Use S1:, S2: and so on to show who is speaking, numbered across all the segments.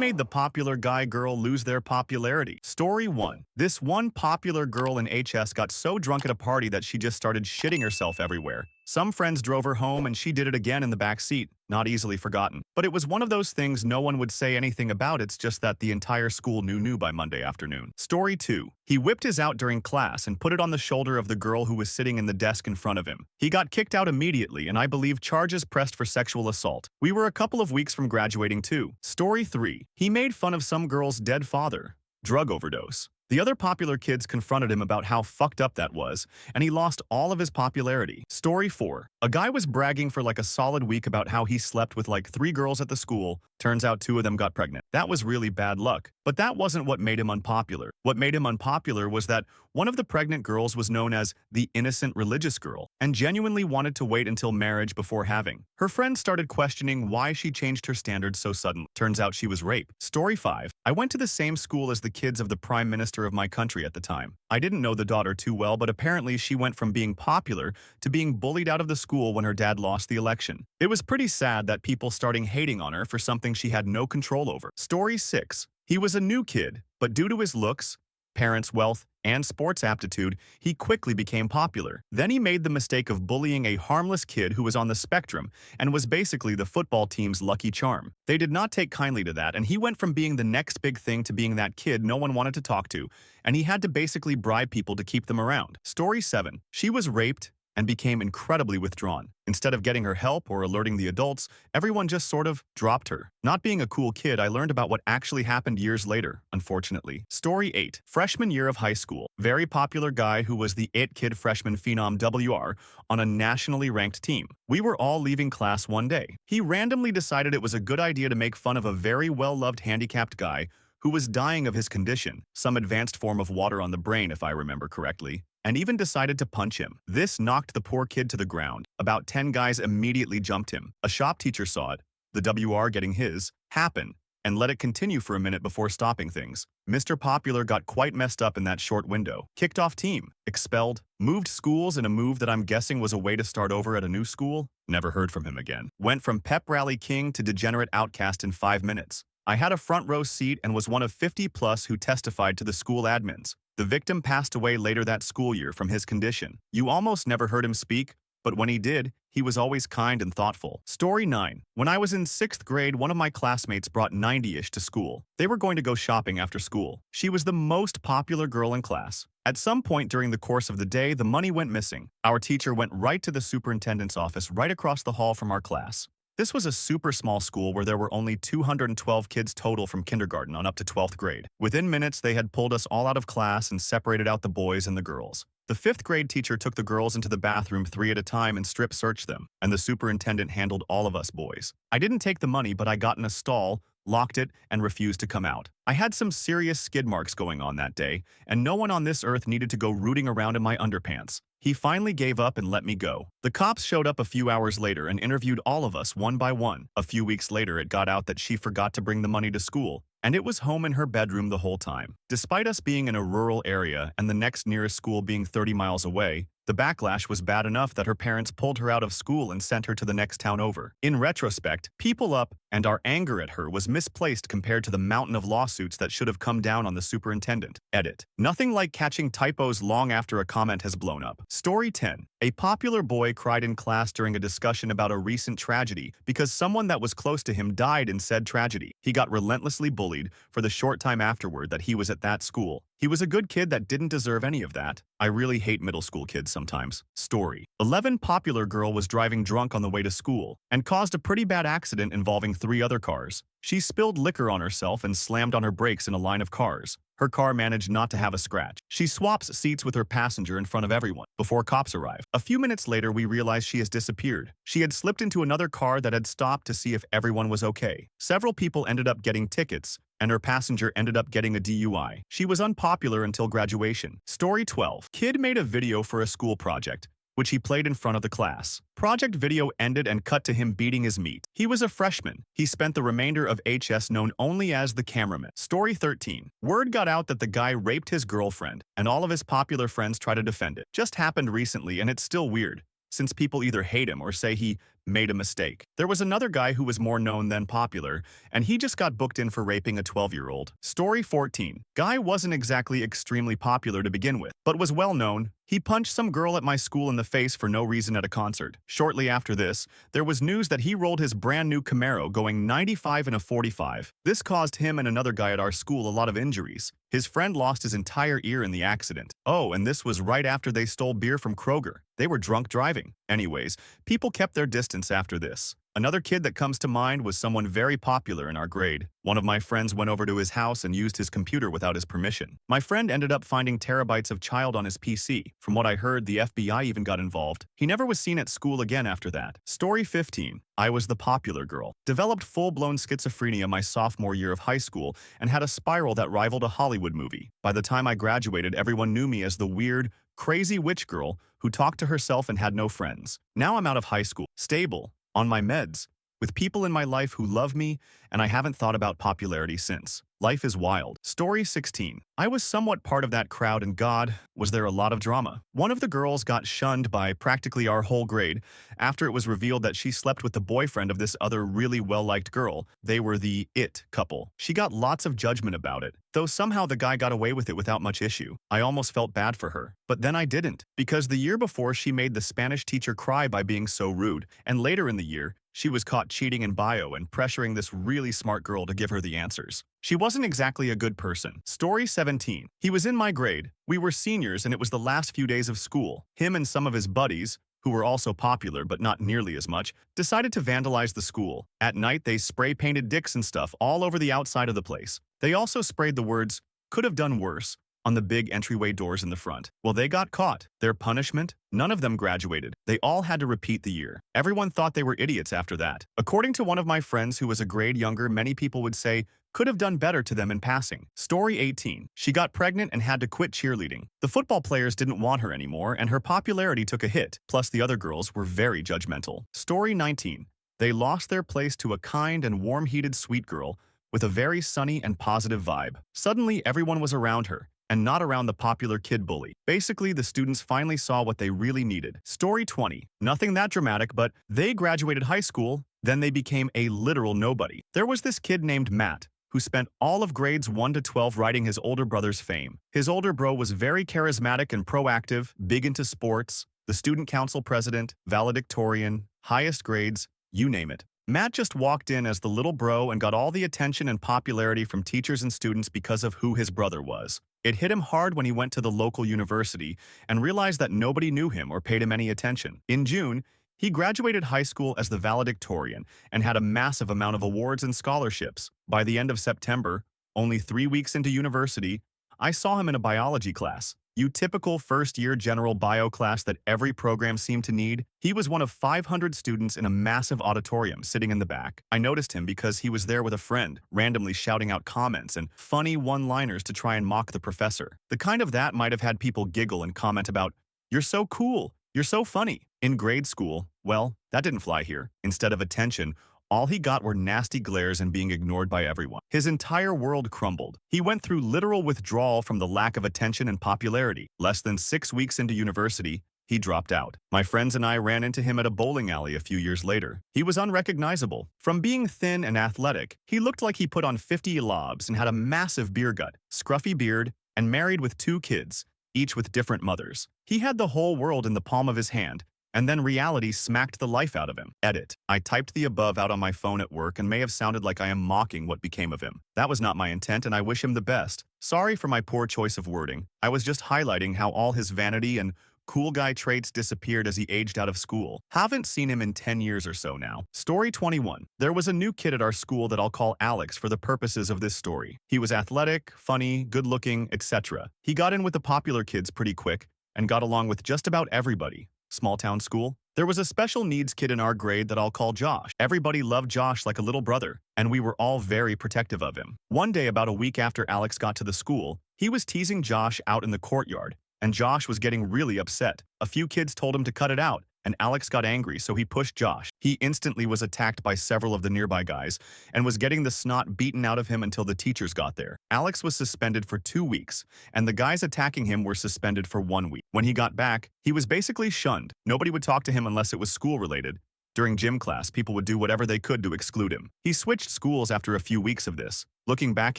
S1: made the popular guy girl lose their popularity? Story 1. This one popular girl in HS got so drunk at a party that she just started shitting herself everywhere. Some friends drove her home and she did it again in the back seat, not easily forgotten. But it was one of those things no one would say anything about, it's just that the entire school knew by Monday afternoon. Story 2. He whipped his out during class and put it on the shoulder of the girl who was sitting in the desk in front of him. He got kicked out immediately and I believe charges pressed for sexual assault. We were a couple of weeks from graduating too. Story 3. He made fun of some girl's dead father. Drug overdose. The other popular kids confronted him about how fucked up that was, and he lost all of his popularity. Story 4. A guy was bragging for like a solid week about how he slept with like 3 girls at the school. Turns out 2 of them got pregnant. That was really bad luck. But that wasn't what made him unpopular. What made him unpopular was that one of the pregnant girls was known as the innocent religious girl and genuinely wanted to wait until marriage before having. Her friends started questioning why she changed her standards so suddenly. Turns out she was raped. Story 5. I went to the same school as the kids of the prime minister of my country at the time. I didn't know the daughter too well, but apparently she went from being popular to being bullied out of the school when her dad lost the election. It was pretty sad that people starting hating on her for something she had no control over. Story 6. He was a new kid, but due to his looks, parents' wealth, and sports aptitude, he quickly became popular. Then he made the mistake of bullying a harmless kid who was on the spectrum and was basically the football team's lucky charm. They did not take kindly to that, and he went from being the next big thing to being that kid no one wanted to talk to, and he had to basically bribe people to keep them around. Story 7. She was raped and became incredibly withdrawn. Instead of getting her help or alerting the adults, everyone just sort of dropped her. Not being a cool kid, I learned about what actually happened years later, unfortunately. Story 8. Freshman year of high school. Very popular guy who was the it kid freshman phenom WR on a nationally ranked team. We were all leaving class one day. He randomly decided it was a good idea to make fun of a very well-loved handicapped guy who was dying of his condition, some advanced form of water on the brain if I remember correctly, and even decided to punch him. This knocked the poor kid to the ground. About 10 guys immediately jumped him. A shop teacher saw it, the WR getting his, happen, and let it continue for a minute before stopping things. Mr. Popular got quite messed up in that short window. Kicked off team, expelled, moved schools in a move that I'm guessing was a way to start over at a new school. Never heard from him again. Went from pep rally king to degenerate outcast in 5 minutes. I had a front row seat and was one of 50 plus who testified to the school admins. The victim passed away later that school year from his condition. You almost never heard him speak, but when he did, he was always kind and thoughtful. Story 9. When I was in 6th grade, one of my classmates brought 90-ish to school. They were going to go shopping after school. She was the most popular girl in class. At some point during the course of the day, the money went missing. Our teacher went right to the superintendent's office right across the hall from our class. This was a super small school where there were only 212 kids total from kindergarten on up to 12th grade. Within minutes, they had pulled us all out of class and separated out the boys and the girls. The 5th grade teacher took the girls into the bathroom 3 at a time and strip searched them, and the superintendent handled all of us boys. I didn't take the money, but I got in a stall, locked it, and refused to come out. I had some serious skid marks going on that day, and no one on this earth needed to go rooting around in my underpants. He finally gave up and let me go. The cops showed up a few hours later and interviewed all of us one by one. A few weeks later, it got out that she forgot to bring the money to school, and it was home in her bedroom the whole time. Despite us being in a rural area and the next nearest school being 30 miles away, the backlash was bad enough that her parents pulled her out of school and sent her to the next town over. In retrospect, people up and our anger at her was misplaced compared to the mountain of lawsuits that should have come down on the superintendent. Edit. Nothing like catching typos long after a comment has blown up. Story 10. A popular boy cried in class during a discussion about a recent tragedy because someone that was close to him died in said tragedy. He got relentlessly bullied for the short time afterward that he was at that school. He was a good kid that didn't deserve any of that. I really hate middle school kids sometimes. Story. 11 popular girl was driving drunk on the way to school and caused a pretty bad accident involving 3 other cars. She spilled liquor on herself and slammed on her brakes in a line of cars. Her car managed not to have a scratch. She swaps seats with her passenger in front of everyone before cops arrive. A few minutes later, we realized she has disappeared. She had slipped into another car that had stopped to see if everyone was okay. Several people ended up getting tickets, and her passenger ended up getting a DUI. She was unpopular until graduation. Story 12. Kid made a video for a school project, which he played in front of the class. Project video ended and cut to him beating his meat. He was a freshman. He spent the remainder of HS known only as the cameraman. Story 13. Word got out that the guy raped his girlfriend, and all of his popular friends try to defend it. Just happened recently, and it's still weird, since people either hate him or say he made a mistake. There was another guy who was more known than popular, and he just got booked in for raping a 12-year-old. Story 14. Guy wasn't exactly extremely popular to begin with, but was well known. He punched some girl at my school in the face for no reason at a concert. Shortly after this, there was news that he rolled his brand new Camaro going 95 in a 45. This caused him and another guy at our school a lot of injuries. His friend lost his entire ear in the accident. Oh, and this was right after they stole beer from Kroger. They were drunk driving. Anyways, people kept their distance after this. Another kid that comes to mind was someone very popular in our grade. One of my friends went over to his house and used his computer without his permission. My friend ended up finding terabytes of child on his PC. From what I heard, the FBI even got involved. He never was seen at school again after that. Story 15. I was the popular girl. Developed full-blown schizophrenia my sophomore year of high school and had a spiral that rivaled a Hollywood movie. By the time I graduated, everyone knew me as the weird, crazy witch girl who talked to herself and had no friends. Now I'm out of high school, stable, on my meds, with people in my life who love me, and I haven't thought about popularity since. Life is wild. Story 16. I was somewhat part of that crowd, and God, was there a lot of drama. One of the girls got shunned by practically our whole grade after it was revealed that she slept with the boyfriend of this other really well-liked girl. They were the it couple. She got lots of judgment about it, though somehow the guy got away with it without much issue. I almost felt bad for her, but then I didn't, because the year before she made the Spanish teacher cry by being so rude, and later in the year, she was caught cheating in bio and pressuring this really smart girl to give her the answers. She wasn't exactly a good person. Story 17. He was in my grade. We were seniors and it was the last few days of school. Him and some of his buddies, who were also popular but not nearly as much, decided to vandalize the school. At night, they spray-painted dicks and stuff all over the outside of the place. They also sprayed the words, "could have done worse," on the big entryway doors in the front. Well, they got caught. Their punishment? None of them graduated. They all had to repeat the year. Everyone thought they were idiots after that. According to one of my friends who was a grade younger, many people would say, could have done better to them in passing. Story 18. She got pregnant and had to quit cheerleading. The football players didn't want her anymore, and her popularity took a hit. Plus, the other girls were very judgmental. Story 19. They lost their place to a kind and warm-heated sweet girl with a very sunny and positive vibe. Suddenly, everyone was around her, and not around the popular kid bully. Basically, the students finally saw what they really needed. Story 20. Nothing that dramatic, but they graduated high school, then they became a literal nobody. There was this kid named Matt, who spent all of grades 1 to 12 riding his older brother's fame. His older bro was very charismatic and proactive, big into sports, the student council president, valedictorian, highest grades, you name it. Matt just walked in as the little bro and got all the attention and popularity from teachers and students because of who his brother was. It hit him hard when he went to the local university and realized that nobody knew him or paid him any attention. In June, he graduated high school as the valedictorian and had a massive amount of awards and scholarships. By the end of September, only 3 weeks into university, I saw him in a biology class. You typical first-year general bio class that every program seemed to need. He was one of 500 students in a massive auditorium sitting in the back. I noticed him because he was there with a friend, randomly shouting out comments and funny one-liners to try and mock the professor. The kind of that might have had people giggle and comment about, "You're so cool, you're so funny." In grade school, well, that didn't fly here. Instead of attention, all he got were nasty glares and being ignored by everyone. His entire world crumbled. He went through literal withdrawal from the lack of attention and popularity. Less than 6 weeks into university, he dropped out. My friends and I ran into him at a bowling alley a few years later. He was unrecognizable. From being thin and athletic, he looked like he put on 50 lobs and had a massive beer gut, scruffy beard, and married with 2 kids, each with different mothers. He had the whole world in the palm of his hand, and then reality smacked the life out of him. Edit. I typed the above out on my phone at work and may have sounded like I am mocking what became of him. That was not my intent, and I wish him the best. Sorry for my poor choice of wording. I was just highlighting how all his vanity and cool guy traits disappeared as he aged out of school. Haven't seen him in 10 years or so now. Story 21. There was a new kid at our school that I'll call Alex for the purposes of this story. He was athletic, funny, good-looking, etc. He got in with the popular kids pretty quick and got along with just about everybody. Small town school. There was a special needs kid in our grade that I'll call Josh. Everybody loved Josh like a little brother, and we were all very protective of him. One day, about a week after Alex got to the school, he was teasing Josh out in the courtyard, and Josh was getting really upset. A few kids told him to cut it out, and Alex got angry, so he pushed Josh. He instantly was attacked by several of the nearby guys and was getting the snot beaten out of him until the teachers got there. Alex was suspended for 2 weeks, and the guys attacking him were suspended for 1 week. When he got back, he was basically shunned. Nobody would talk to him unless it was school-related. During gym class, people would do whatever they could to exclude him. He switched schools after a few weeks of this. Looking back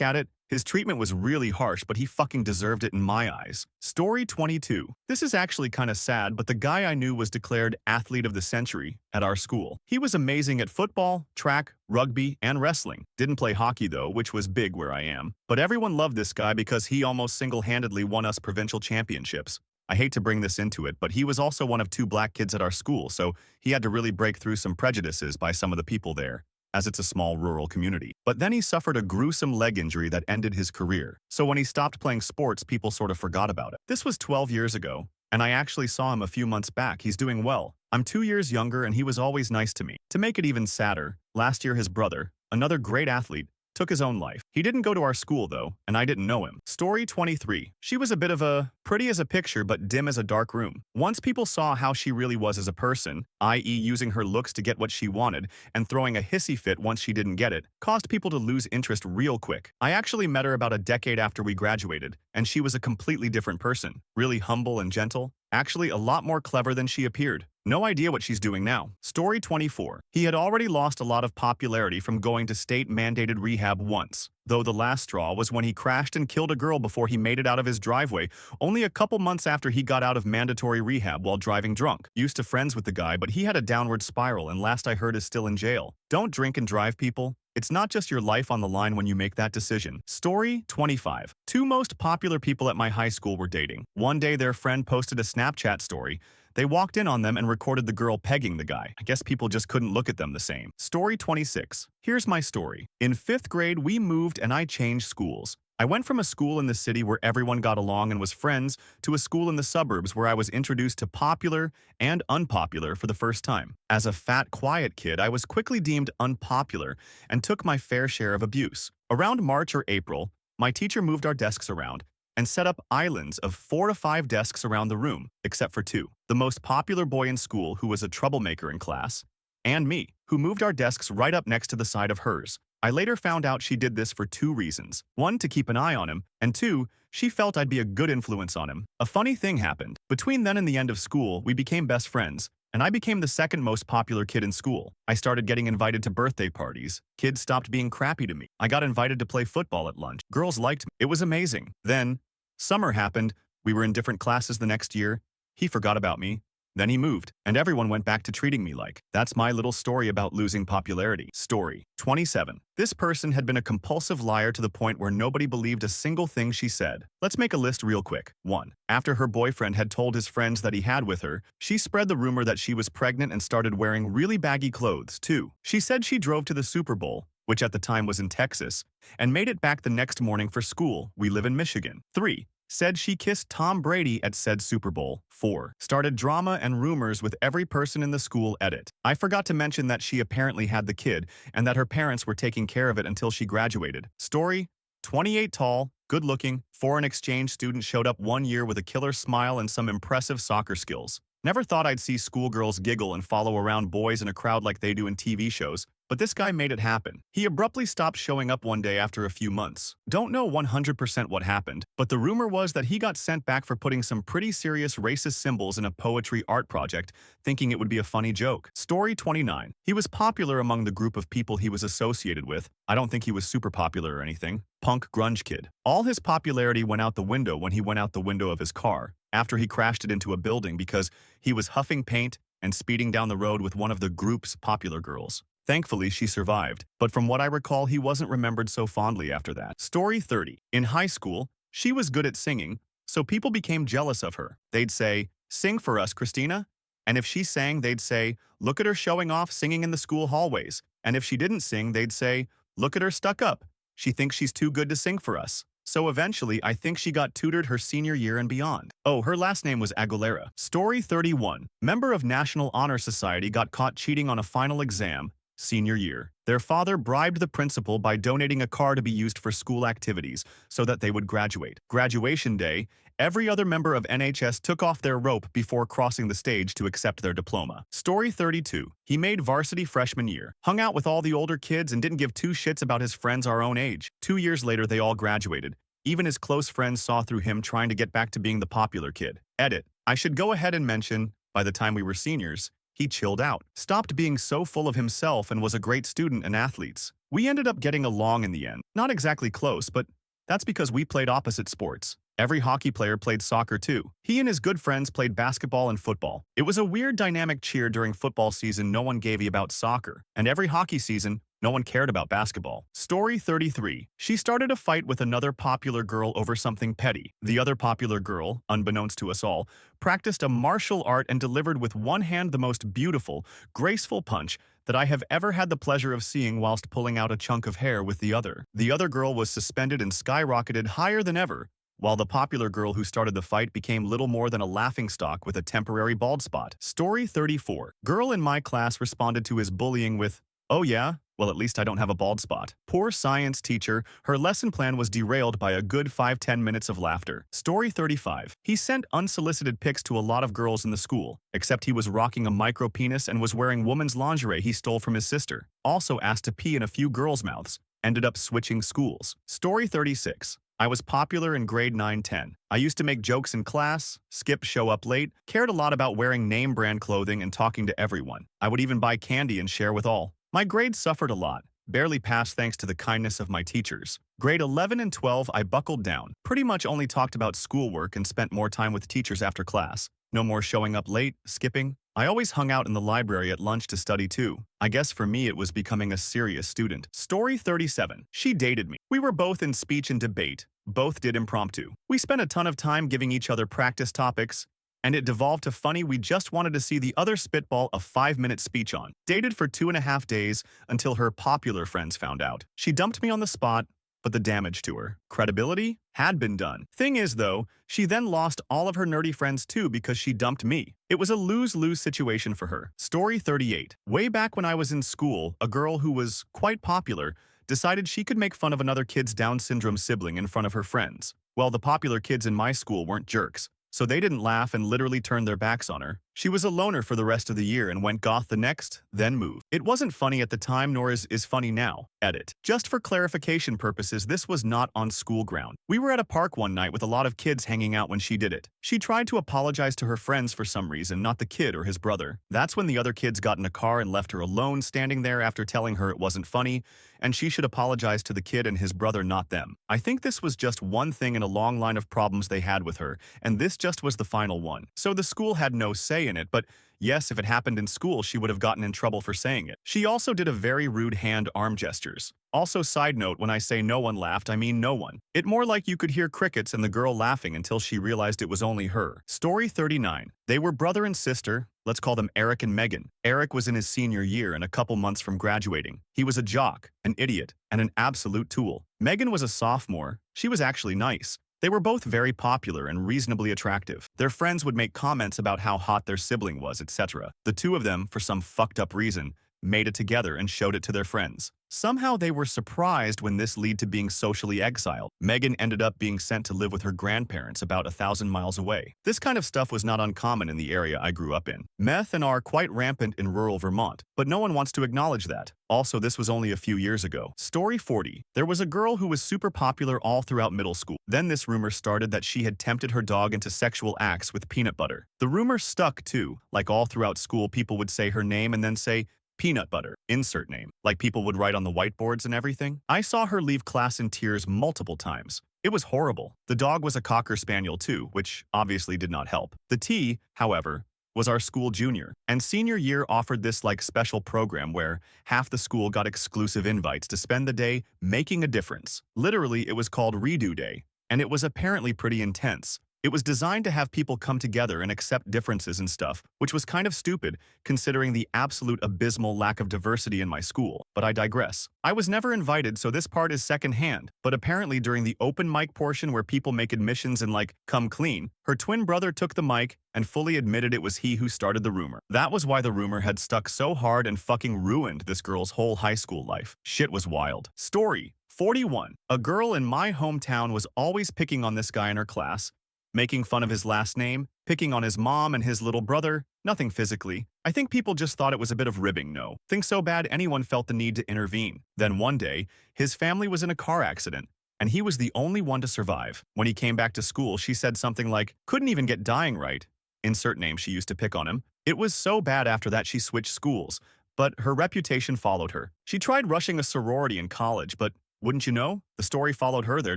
S1: at it, his treatment was really harsh, but he fucking deserved it in my eyes. Story 22. This is actually kinda sad, but the guy I knew was declared Athlete of the Century at our school. He was amazing at football, track, rugby, and wrestling. Didn't play hockey though, which was big where I am. But everyone loved this guy because he almost single-handedly won us provincial championships. I hate to bring this into it, but he was also one of 2 black kids at our school, so he had to really break through some prejudices by some of the people there, as it's a small rural community. But then he suffered a gruesome leg injury that ended his career. So when he stopped playing sports, people sort of forgot about it. This was 12 years ago, and I actually saw him a few months back. He's doing well. I'm 2 years younger, and he was always nice to me. To make it even sadder, last year his brother, another great athlete, took his own life. He didn't go to our school though, and I didn't know him. Story 23. She was a bit of a pretty as a picture but dim as a dark room. Once people saw how she really was as a person, i.e. using her looks to get what she wanted and throwing a hissy fit once she didn't get it, caused people to lose interest real quick. I actually met her about a decade after we graduated, and she was a completely different person. Really humble and gentle. Actually a lot more clever than she appeared. No idea what she's doing now. Story 24. He had already lost a lot of popularity from going to state-mandated rehab once, though the last straw was when he crashed and killed a girl before he made it out of his driveway, only a couple months after he got out of mandatory rehab while driving drunk. Used to friends with the guy, but he had a downward spiral and last I heard is still in jail. Don't drink and drive, people. It's not just your life on the line when you make that decision. Story 25. 2 most popular people at my high school were dating. One day their friend posted a Snapchat story. They walked in on them and recorded the girl pegging the guy. I guess people just couldn't look at them the same. Story 26. Here's my story. In 5th grade, we moved and I changed schools. I went from a school in the city where everyone got along and was friends to a school in the suburbs where I was introduced to popular and unpopular for the first time. As a fat, quiet kid, I was quickly deemed unpopular and took my fair share of abuse. Around March or April, my teacher moved our desks around and set up islands of 4 to 5 desks around the room, except for 2. The most popular boy in school, who was a troublemaker in class, and me, who moved our desks right up next to the side of hers. I later found out she did this for 2 reasons. 1, to keep an eye on him, and 2, she felt I'd be a good influence on him. A funny thing happened. Between then and the end of school, we became best friends, and I became the 2nd most popular kid in school. I started getting invited to birthday parties. Kids stopped being crappy to me. I got invited to play football at lunch. Girls liked me. It was amazing. Then, summer happened. We were in different classes the next year. He forgot about me. Then he moved, and everyone went back to treating me like. That's my little story about losing popularity. Story 27. This person had been a compulsive liar to the point where nobody believed a single thing she said. Let's make a list real quick. 1. After her boyfriend had told his friends that he had with her, she spread the rumor that she was pregnant and started wearing really baggy clothes, too. She said she drove to the Super Bowl, which at the time was in Texas, and made it back the next morning for school. We live in Michigan. 3. Said she kissed Tom Brady at said Super Bowl. 4. Started drama and rumors with every person in the school edit. I forgot to mention that she apparently had the kid and that her parents were taking care of it until she graduated. Story 28. Tall, good-looking, foreign exchange student showed up one year with a killer smile and some impressive soccer skills. Never thought I'd see schoolgirls giggle and follow around boys in a crowd like they do in TV shows, but this guy made it happen. He abruptly stopped showing up one day after a few months. Don't know 100% what happened, but the rumor was that he got sent back for putting some pretty serious racist symbols in a poetry art project, thinking it would be a funny joke. Story 29. He was popular among the group of people he was associated with. I don't think he was super popular or anything. Punk grunge kid. All his popularity went out the window when he went out the window of his car, after he crashed it into a building because he was huffing paint and speeding down the road with one of the group's popular girls. Thankfully, she survived, but from what I recall, he wasn't remembered so fondly after that. Story 30. In high school, she was good at singing, so people became jealous of her. They'd say, "Sing for us, Christina." And if she sang, they'd say, "Look at her showing off singing in the school hallways." And if she didn't sing, they'd say, "Look at her stuck up. She thinks she's too good to sing for us." So eventually, I think she got tutored her senior year and beyond. Oh, her last name was Aguilera. Story 31. Member of National Honor Society got caught cheating on a final exam, senior year. Their father bribed the principal by donating a car to be used for school activities so that they would graduate. Graduation day, every other member of NHS took off their rope before crossing the stage to accept their diploma. Story 32. He made varsity freshman year, hung out with all the older kids and didn't give 2 shits about his friends our own age. 2 years later, they all graduated. Even his close friends saw through him trying to get back to being the popular kid. Edit. I should go ahead and mention, by the time we were seniors, He chilled out, stopped being so full of himself, and was a great student and athlete. We ended up getting along in the end. Not exactly close, but that's because we played opposite sports. Every hockey player played soccer too. He and his good friends played basketball and football. It was a weird dynamic cheer during football season. No one gave a about soccer. And every hockey season, no one cared about basketball. Story 33. She started a fight with another popular girl over something petty. The other popular girl, unbeknownst to us all, practiced a martial art and delivered with one hand the most beautiful, graceful punch that I have ever had the pleasure of seeing whilst pulling out a chunk of hair with the other. The other girl was suspended and skyrocketed higher than ever, while the popular girl who started the fight became little more than a laughingstock with a temporary bald spot. Story 34. Girl in my class responded to his bullying with, "Oh yeah? Well, at least I don't have a bald spot." Poor science teacher, her lesson plan was derailed by a good 5-10 minutes of laughter. Story 35. He sent unsolicited pics to a lot of girls in the school, except he was rocking a micro penis and was wearing woman's lingerie he stole from his sister. Also asked to pee in a few girls' mouths. Ended up switching schools. Story 36. I was popular in grade 9-10. I used to make jokes in class, skip show up late, cared a lot about wearing name brand clothing and talking to everyone. I would even buy candy and share with all. My grades suffered a lot, barely passed thanks to the kindness of my teachers. Grade 11 and 12 I buckled down, pretty much only talked about schoolwork and spent more time with teachers after class. No more showing up late, skipping. I always hung out in the library at lunch to study too. I guess for me it was becoming a serious student. Story 37. She dated me. We were both in speech and debate. Both did impromptu. We spent a ton of time giving each other practice topics, and it devolved to funny we just wanted to see the other spitball a 5-minute speech on. Dated for 2.5 days until her popular friends found out. She dumped me on the spot, but the damage to her credibility had been done. Thing is though, she then lost all of her nerdy friends too because she dumped me. It was a lose-lose situation for her. Story 38. Way back when I was in school, a girl who was quite popular decided she could make fun of another kid's Down syndrome sibling in front of her friends. Well, the popular kids in my school weren't jerks, so they didn't laugh and literally turned their backs on her. She was a loner for the rest of the year and went goth the next, then moved. It wasn't funny at the time nor is funny now. Edit. Just for clarification purposes, this was not on school ground. We were at a park one night with a lot of kids hanging out when she did it. She tried to apologize to her friends for some reason, not the kid or his brother. That's when the other kids got in a car and left her alone standing there after telling her it wasn't funny, and she should apologize to the kid and his brother, not them. I think this was just one thing in a long line of problems they had with her, and this just was the final one. So the school had no say in it, but yes, if it happened in school, she would have gotten in trouble for saying it. She also did a very rude hand-arm gestures. Also, side note, when I say no one laughed, I mean no one. It more like you could hear crickets and the girl laughing until she realized it was only her. Story 39. They were brother and sister. Let's call them Eric and Megan. Eric was in his senior year and a couple months from graduating. He was a jock, an idiot, and an absolute tool. Megan was a sophomore. She was actually nice. They were both very popular and reasonably attractive. Their friends would make comments about how hot their sibling was, etc. The two of them, for some fucked up reason, made it together and showed it to their friends. Somehow they were surprised when this led to being socially exiled. Megan ended up being sent to live with her grandparents about 1,000 miles away. This kind of stuff was not uncommon in the area I grew up in. Meth and are quite rampant in rural Vermont, but no one wants to acknowledge that. Also, this was only a few years ago. Story 40. There was a girl who was super popular all throughout middle school. Then this rumor started that she had tempted her dog into sexual acts with peanut butter. The rumor stuck too. Like all throughout school, people would say her name and then say, peanut butter, insert name, like people would write on the whiteboards and everything. I saw her leave class in tears multiple times. It was horrible. The dog was a Cocker Spaniel too, which obviously did not help. The T, however, was our school junior, and senior year offered this like special program where half the school got exclusive invites to spend the day making a difference. Literally, it was called Redo Day, and it was apparently pretty intense. It was designed to have people come together and accept differences and stuff, which was kind of stupid considering the absolute abysmal lack of diversity in my school, but I digress. I was never invited, so this part is secondhand, but apparently during the open mic portion where people make admissions and like, come clean, her twin brother took the mic and fully admitted it was he who started the rumor. That was why the rumor had stuck so hard and fucking ruined this girl's whole high school life. Shit was wild. Story 41. A girl in my hometown was always picking on this guy in her class, making fun of his last name, picking on his mom and his little brother, nothing physically. I think people just thought it was a bit of ribbing, no. Things so bad anyone felt the need to intervene. Then one day, his family was in a car accident, and he was the only one to survive. When he came back to school, she said something like, couldn't even get dying right, insert name she used to pick on him. It was so bad after that she switched schools, but her reputation followed her. She tried rushing a sorority in college, but wouldn't you know, the story followed her there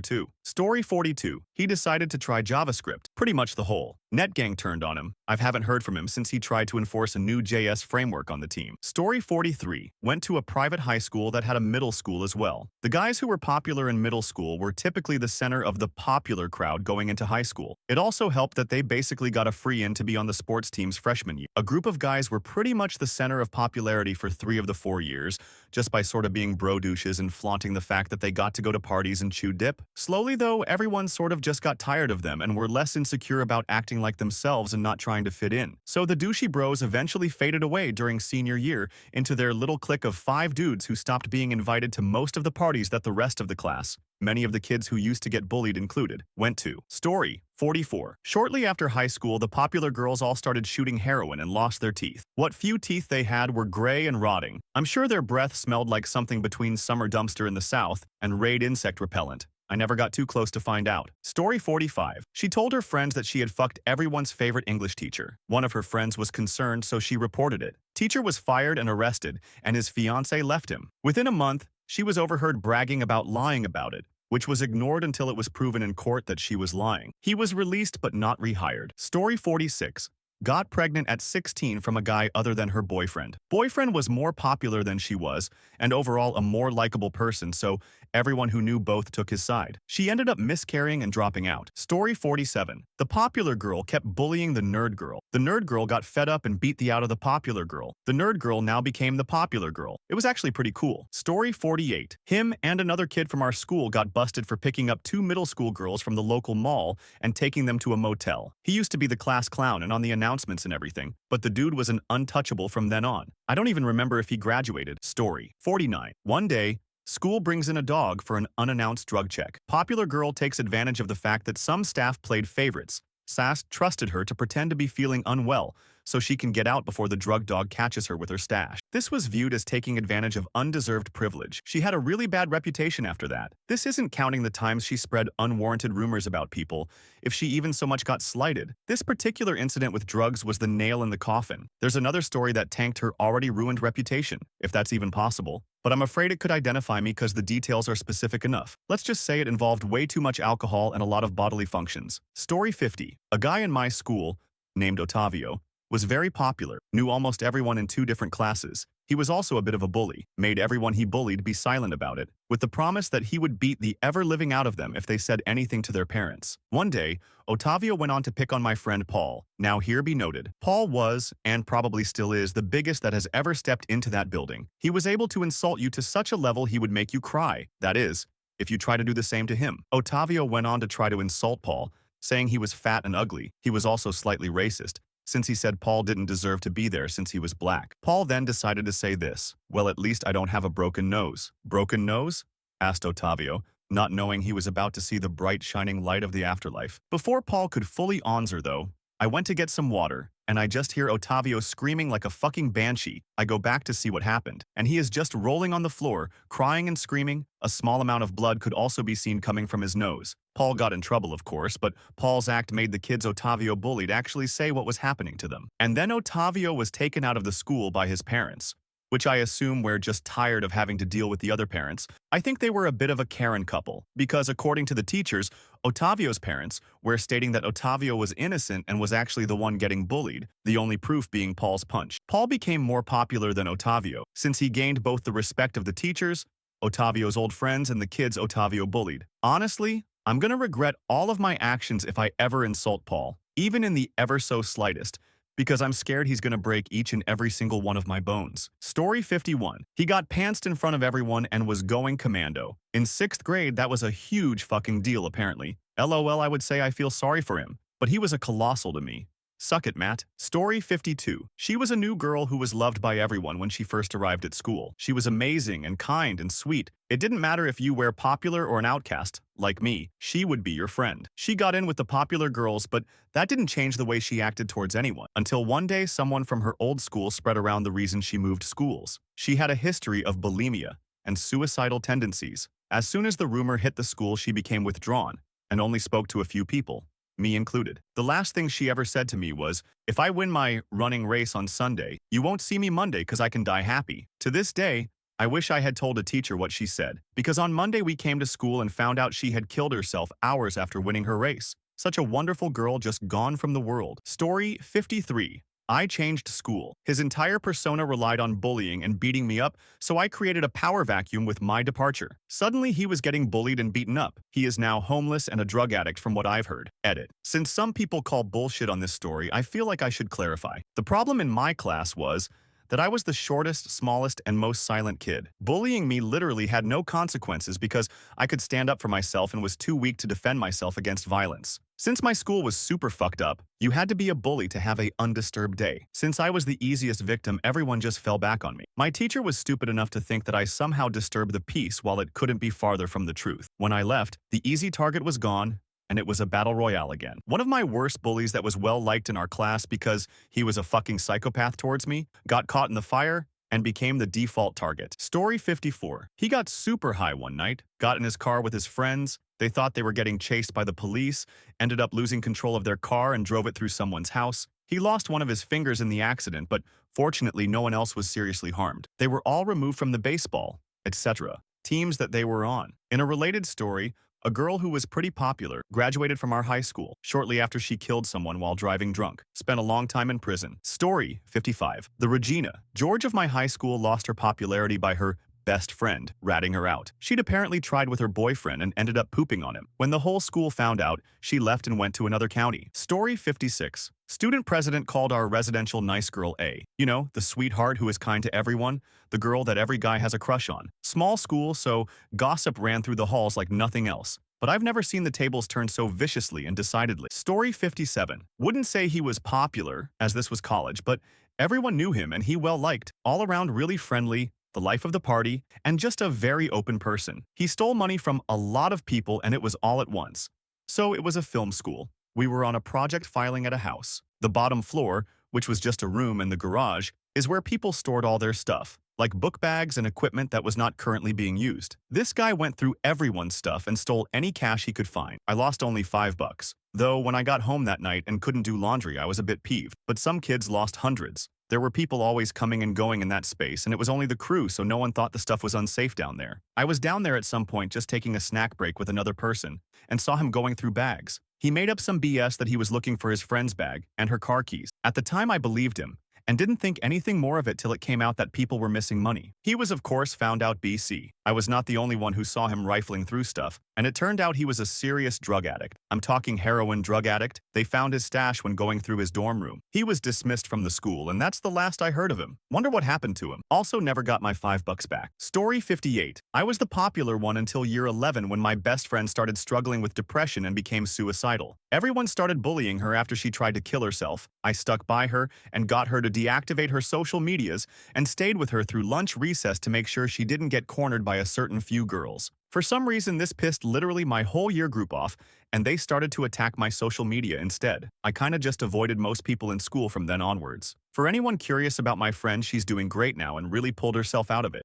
S1: too. Story 42. He decided to try JavaScript. Pretty much the whole NetGang turned on him. I haven't heard from him since he tried to enforce a new JS framework on the team. Story 43. Went to a private high school that had a middle school as well. The guys who were popular in middle school were typically the center of the popular crowd going into high school. It also helped that they basically got a free in to be on the sports team's freshman year. A group of guys were pretty much the center of popularity for 3 of the 4 years, just by sort of being bro douches and flaunting the fact that they got to go to parties and chew dip. Slowly though, everyone sort of just got tired of them and were less insecure about acting like themselves and not trying to fit in. So the douchey bros eventually faded away during senior year into their little clique of 5 dudes who stopped being invited to most of the parties that the rest of the class, many of the kids who used to get bullied included, went to. Story 44. Shortly after high school, the popular girls all started shooting heroin and lost their teeth. What few teeth they had were gray and rotting. I'm sure their breath smelled like something between summer dumpster in the south and Raid insect repellent. I never got too close to find out. Story 45. She told her friends that she had fucked everyone's favorite English teacher. One of her friends was concerned, so she reported it. Teacher was fired and arrested, and his fiancé left him. Within a month, she was overheard bragging about lying about it, which was ignored until it was proven in court that she was lying. He was released but not rehired. Story 46. Got pregnant at 16 from a guy other than her boyfriend. Boyfriend was more popular than she was, and overall a more likable person, so everyone who knew both took his side. She ended up miscarrying and dropping out. Story 47. The popular girl kept bullying the nerd girl. The nerd girl got fed up and beat the out of the popular girl. The nerd girl now became the popular girl. It was actually pretty cool. Story 48. Him and another kid from our school got busted for picking up 2 middle school girls from the local mall and taking them to a motel. He used to be the class clown and on the announcements and everything, but the dude was an untouchable from then on. I don't even remember if he graduated. Story 49. One day, school brings in a dog for an unannounced drug check. Popular girl takes advantage of the fact that some staff played favorites. Sass trusted her to pretend to be feeling unwell so she can get out before the drug dog catches her with her stash. This was viewed as taking advantage of undeserved privilege. She had a really bad reputation after that. This isn't counting the times she spread unwarranted rumors about people, if she even so much got slighted. This particular incident with drugs was the nail in the coffin. There's another story that tanked her already ruined reputation, if that's even possible. But I'm afraid it could identify me because the details are specific enough. Let's just say it involved way too much alcohol and a lot of bodily functions. Story 50. A guy in my school, named Ottavio, was very popular, knew almost everyone in 2 different classes. He was also a bit of a bully, made everyone he bullied be silent about it, with the promise that he would beat the ever-living out of them if they said anything to their parents. One day, Ottavio went on to pick on my friend Paul. Now here be noted, Paul was, and probably still is, the biggest that has ever stepped into that building. He was able to insult you to such a level he would make you cry. That is, if you try to do the same to him. Ottavio went on to try to insult Paul, saying he was fat and ugly. He was also slightly racist, since he said Paul didn't deserve to be there since he was black. Paul then decided to say this. Well, at least I don't have a broken nose. Broken nose? Asked Ottavio, not knowing he was about to see the bright shining light of the afterlife. Before Paul could fully answer though, I went to get some water, and I just hear Ottavio screaming like a fucking banshee. I go back to see what happened, and he is just rolling on the floor, crying and screaming. A small amount of blood could also be seen coming from his nose. Paul got in trouble, of course, but Paul's act made the kids Ottavio bullied actually say what was happening to them. And then Ottavio was taken out of the school by his parents, which I assume were just tired of having to deal with the other parents. I think they were a bit of a Karen couple, because according to the teachers, Ottavio's parents were stating that Ottavio was innocent and was actually the one getting bullied, the only proof being Paul's punch. Paul became more popular than Ottavio, since he gained both the respect of the teachers, Ottavio's old friends, and the kids Ottavio bullied. Honestly, I'm gonna regret all of my actions if I ever insult Paul, even in the ever so slightest, because I'm scared he's gonna break each and every single one of my bones. Story 51. He got pantsed in front of everyone and was going commando. In 6th grade, that was a huge fucking deal apparently. LOL, I would say I feel sorry for him, but he was a colossal to me. Suck it, Matt. Story 52. She was a new girl who was loved by everyone when she first arrived at school. She was amazing and kind and sweet. It didn't matter if you were popular or an outcast, like me, she would be your friend. She got in with the popular girls, but that didn't change the way she acted towards anyone. Until one day, someone from her old school spread around the reason she moved schools. She had a history of bulimia and suicidal tendencies. As soon as the rumor hit the school, she became withdrawn and only spoke to a few people. me included. The last thing she ever said to me was, if I win my running race on Sunday, you won't see me Monday because I can die happy. To this day, I wish I had told a teacher what she said, because on Monday we came to school and found out she had killed herself hours after winning her race. Such a wonderful girl just gone from the world. Story 53. I changed school. His entire persona relied on bullying and beating me up, so I created a power vacuum with my departure. Suddenly, he was getting bullied and beaten up. He is now homeless and a drug addict from what I've heard. Edit. Since some people call bullshit on this story, I feel like I should clarify. The problem in my class was that I was the shortest, smallest, and most silent kid. Bullying me literally had no consequences because I could stand up for myself and was too weak to defend myself against violence. Since my school was super fucked up, you had to be a bully to have a undisturbed day. Since I was the easiest victim, everyone just fell back on me. My teacher was stupid enough to think that I somehow disturbed the peace while it couldn't be farther from the truth. When I left, the easy target was gone, and it was a battle royale again. One of my worst bullies that was well-liked in our class because he was a fucking psychopath towards me, got caught in the fire, and became the default target. Story 54. He got super high one night, got in his car with his friends, they thought they were getting chased by the police, ended up losing control of their car and drove it through someone's house. He lost one of his fingers in the accident, but fortunately no one else was seriously harmed. They were all removed from the baseball, etc. teams that they were on. In a related story, a girl who was pretty popular graduated from our high school shortly after she killed someone while driving drunk. Spent a long time in prison. Story 55. The Regina. George of my high school lost her popularity by her best friend ratting her out. She'd apparently tried with her boyfriend and ended up pooping on him. When the whole school found out, she left and went to another county. Story 56. Student president called our residential nice girl A. You know, the sweetheart who is kind to everyone, the girl that every guy has a crush on. Small school, so gossip ran through the halls like nothing else. But I've never seen the tables turn so viciously and decidedly. Story 57. Wouldn't say he was popular, as this was college, but everyone knew him and he well-liked. All around really friendly, the life of the party, and just a very open person. He stole money from a lot of people and it was all at once. So it was a film school. We were on a project filing at a house. The bottom floor, which was just a room in the garage, is where people stored all their stuff, like book bags and equipment that was not currently being used. This guy went through everyone's stuff and stole any cash he could find. I lost only $5. Though when I got home that night and couldn't do laundry, I was a bit peeved. But some kids lost hundreds. There were people always coming and going in that space, and it was only the crew, so no one thought the stuff was unsafe down there. I was down there at some point just taking a snack break with another person, and saw him going through bags. He made up some BS that he was looking for his friend's bag and her car keys. At the time, I believed him, and didn't think anything more of it till it came out that people were missing money. He was of course found out BC. I was not the only one who saw him rifling through stuff, and it turned out he was a serious drug addict. I'm talking heroin drug addict. They found his stash when going through his dorm room. He was dismissed from the school, and that's the last I heard of him. Wonder what happened to him. Also never got my $5 back. Story 58. I was the popular one until year 11 when my best friend started struggling with depression and became suicidal. Everyone started bullying her after she tried to kill herself. I stuck by her and got her to deactivate her social medias and stayed with her through lunch recess to make sure she didn't get cornered by a certain few girls. For some reason, this pissed literally my whole year group off, and they started to attack my social media instead. I kinda just avoided most people in school from then onwards. For anyone curious about my friend, she's doing great now and really pulled herself out of it.